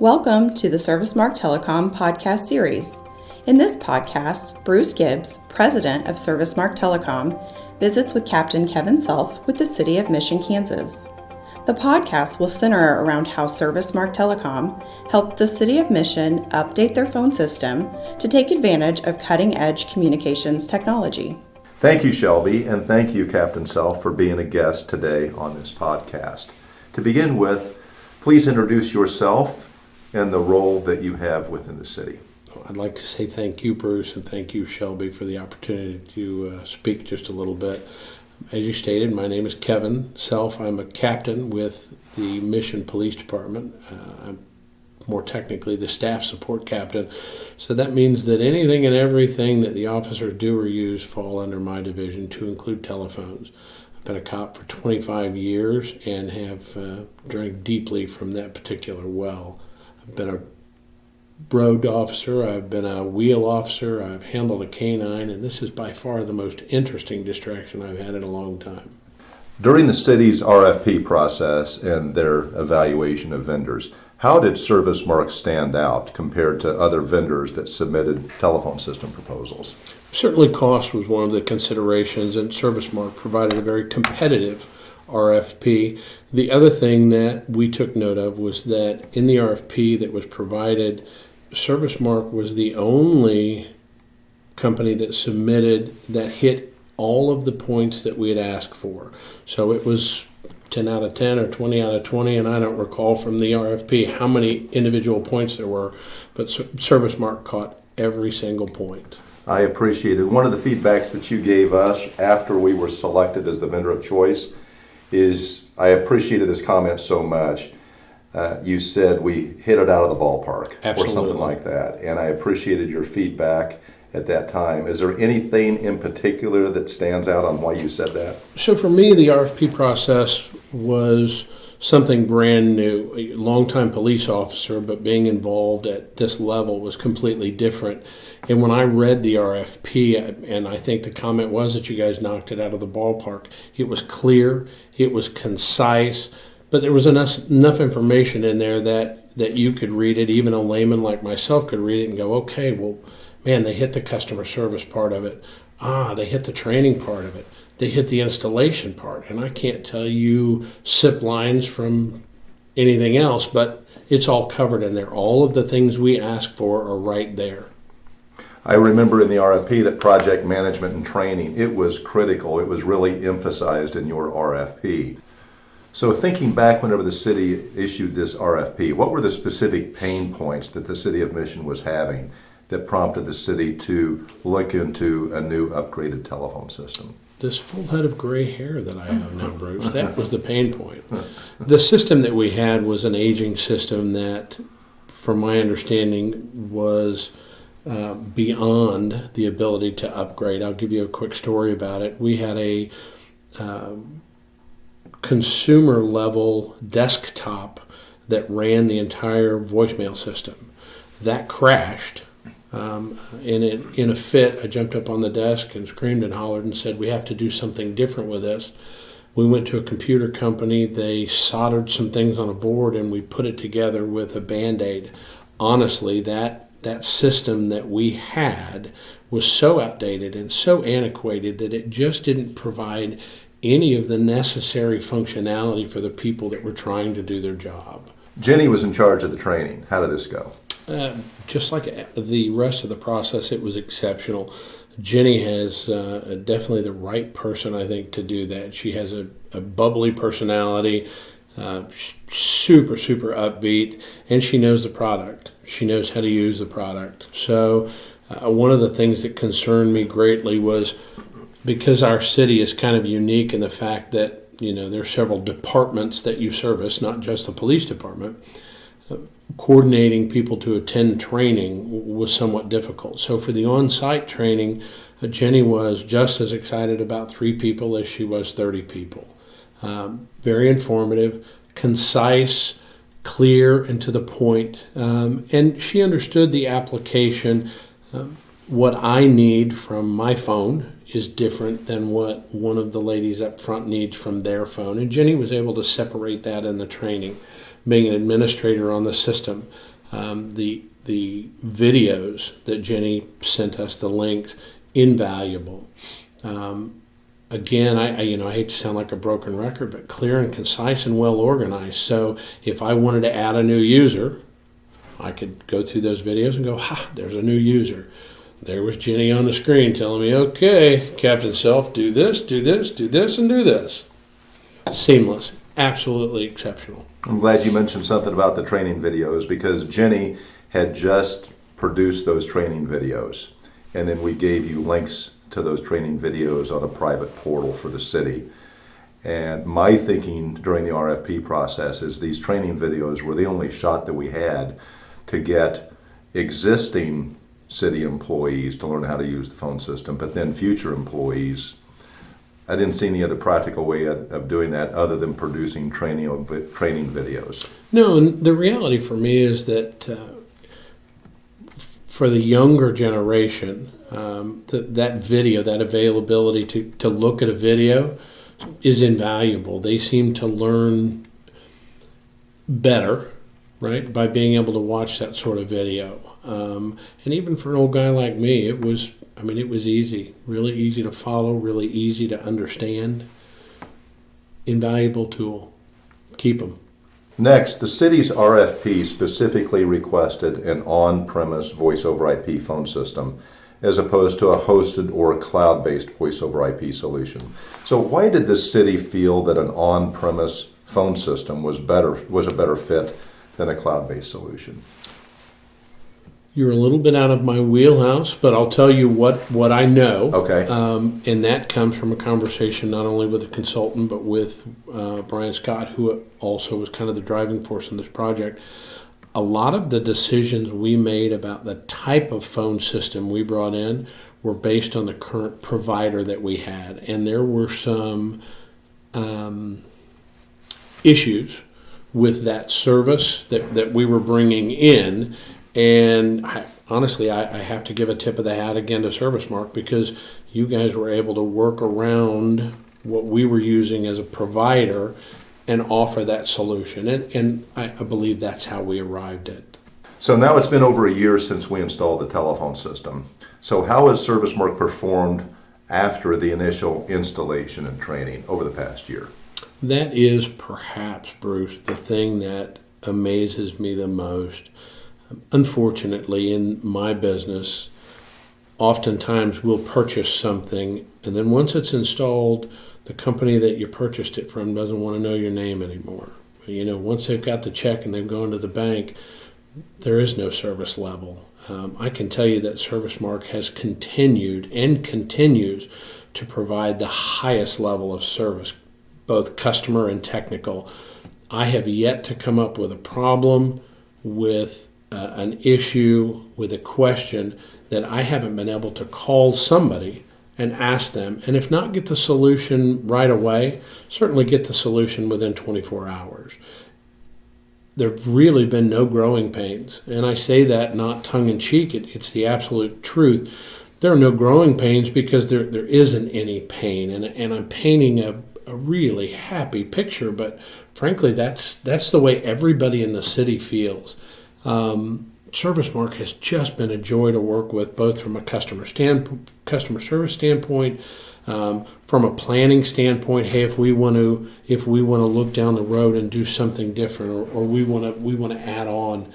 Welcome to the ServiceMark Telecom podcast series. In this podcast, Bruce Gibbs, president of ServiceMark Telecom, visits with Captain Kevin Self with the City of Mission, Kansas. The podcast will center around how ServiceMark Telecom helped the City of Mission update their phone system to take advantage of cutting-edge communications technology. Thank you, Shelby, and thank you, Captain Self, for being a guest today on this podcast. To begin with, please introduce yourself and the role that you have within the city. I'd like to say thank you, Bruce, and thank you, Shelby, for the opportunity to speak just a little bit. As you stated, my name is Kevin Self. I'm a captain with the Mission Police Department. I'm more technically the staff support captain. So that means that anything and everything that the officers do or use fall under my division, to include telephones. I've been a cop for 25 years and have drank deeply from that particular well. I've been a road officer, I've been a wheel officer, I've handled a canine, and this is by far the most interesting distraction I've had in a long time. During the city's RFP process and their evaluation of vendors, how did ServiceMark stand out compared to other vendors that submitted telephone system proposals? Certainly cost was one of the considerations, and ServiceMark provided a very competitive RFP. The other thing that we took note of was that in the RFP that was provided, ServiceMark was the only company that submitted that hit all of the points that we had asked for. So it was 10 out of 10 or 20 out of 20, and I don't recall from the RFP how many individual points there were, but ServiceMark caught every single point. I appreciate it. One of the feedbacks that you gave us after we were selected as the vendor of choice is, I appreciated this comment so much. You said we hit it out of the ballpark. Absolutely. Or something like that, and I appreciated your feedback at that time. Is there anything in particular that stands out on why you said that? So for me, the RFP process was something brand new. A longtime police officer, but being involved at this level was completely different. And when I read the RFP, and I think the comment was that you guys knocked it out of the ballpark, it was clear, it was concise, but there was enough information in there that you could read it, even a layman like myself could read it and go, okay, well, man, they hit the customer service part of it. They hit the training part of it. They hit the installation part. And I can't tell you SIP lines from anything else, but it's all covered in there. All of the things we ask for are right there. I remember in the RFP that project management and training, it was critical. It was really emphasized in your RFP. So thinking back whenever the city issued this RFP, what were the specific pain points that the City of Mission was having that prompted the city to look into a new upgraded telephone system? This full head of gray hair that I have now, Bruce, that was the pain point. The system that we had was an aging system that, from my understanding, was beyond the ability to upgrade. I'll give you a quick story about it. We had a consumer level desktop that ran the entire voicemail system. That crashed. In a fit, I jumped up on the desk and screamed and hollered and said, we have to do something different with this. We went to a computer company. They soldered some things on a board and we put it together with a Band-Aid. Honestly, that system that we had was so outdated and so antiquated that it just didn't provide any of the necessary functionality for the people that were trying to do their job. Jenny was in charge of the training. How did this go? Just like the rest of the process, it was exceptional. Jenny has definitely the right person, I think, to do that. She has a bubbly personality, super, super upbeat, and she knows the product. She knows how to use the product. So one of the things that concerned me greatly was because our city is kind of unique in the fact that, there are several departments that you service, not just the police department. Coordinating people to attend training was somewhat difficult. So for the on-site training, Jenny was just as excited about 3 people as she was 30 people. Very informative, concise, clear, and to the point. And she understood the application. What I need from my phone is different than what one of the ladies up front needs from their phone. And Jenny was able to separate that in the training. Being an administrator on the system, The videos that Jenny sent us, the links, invaluable. Again, I hate to sound like a broken record, but clear and concise and well organized. So if I wanted to add a new user, I could go through those videos and go, there's a new user. There was Jenny on the screen telling me, okay, Captain Self, do this, do this, do this, and do this. Seamless. Absolutely exceptional. I'm glad you mentioned something about the training videos, because Jenny had just produced those training videos, and then we gave you links to those training videos on a private portal for the city. And my thinking during the RFP process is these training videos were the only shot that we had to get existing city employees to learn how to use the phone system, but then future employees. I didn't see any other practical way of doing that other than producing training videos. No, and the reality for me is that for the younger generation, that video, that availability to look at a video is invaluable. They seem to learn better, right, by being able to watch that sort of video. And even for an old guy like me, it was easy, really easy to follow, really easy to understand. Invaluable tool. Keep them. Next, the city's RFP specifically requested an on-premise voice-over IP phone system as opposed to a hosted or cloud-based voice-over IP solution. So why did the city feel that an on-premise phone system was a better fit than a cloud-based solution? You're a little bit out of my wheelhouse, but I'll tell you what I know. Okay. And that comes from a conversation not only with a consultant, but with Brian Scott, who also was kind of the driving force in this project. A lot of the decisions we made about the type of phone system we brought in were based on the current provider that we had. And there were some issues with that service that we were bringing in. And honestly, I have to give a tip of the hat again to ServiceMark, because you guys were able to work around what we were using as a provider and offer that solution. And I believe that's how we arrived at. So now it's been over a year since we installed the telephone system. So how has ServiceMark performed after the initial installation and training over the past year? That is perhaps, Bruce, the thing that amazes me the most. Unfortunately, in my business, oftentimes we'll purchase something, and then once it's installed, the company that you purchased it from doesn't want to know your name anymore. Once they've got the check and they've gone to the bank, there is no service level. I can tell you that ServiceMark has continued and continues to provide the highest level of service, both customer and technical. I have yet to come up with a problem, with an issue, with a question that I haven't been able to call somebody and ask them, and if not get the solution right away, certainly get the solution within 24 hours. There have really been no growing pains, and I say that not tongue-in-cheek, it's the absolute truth. There are no growing pains because there isn't any pain, and I'm painting a really happy picture, but frankly, that's the way everybody in the city feels. ServiceMark has just been a joy to work with, both from a customer service standpoint, from a planning standpoint. Hey, if we want to look down the road and do something different, or we want to add on.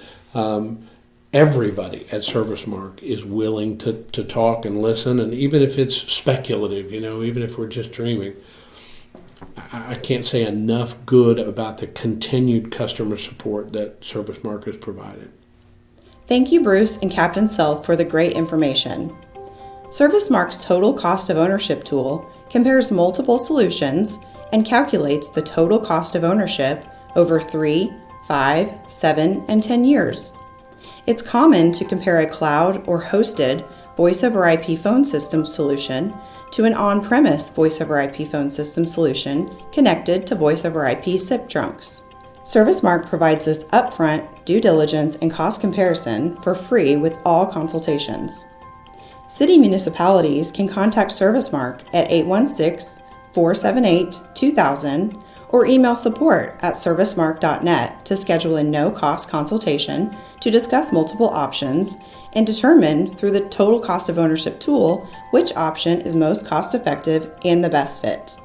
Everybody at ServiceMark is willing to talk and listen, and even if it's speculative, even if we're just dreaming. I can't say enough good about the continued customer support that ServiceMark has provided. Thank you, Bruce and Captain Self, for the great information. ServiceMark's total cost of ownership tool compares multiple solutions and calculates the total cost of ownership over 3, 5, 7, and 10 years. It's common to compare a cloud or hosted voice-over IP phone system solution to an on-premise voice-over IP phone system solution connected to voice-over IP SIP trunks. ServiceMark provides this upfront due diligence and cost comparison for free with all consultations. City municipalities can contact ServiceMark at 816-478-2000 or email support@servicemark.net to schedule a no-cost consultation to discuss multiple options and determine through the total cost of ownership tool which option is most cost-effective and the best fit.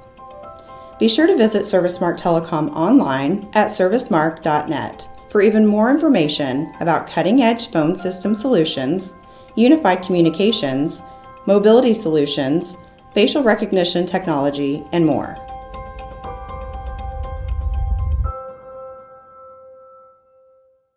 Be sure to visit ServiceMark Telecom online at servicemark.net for even more information about cutting-edge phone system solutions, unified communications, mobility solutions, facial recognition technology, and more.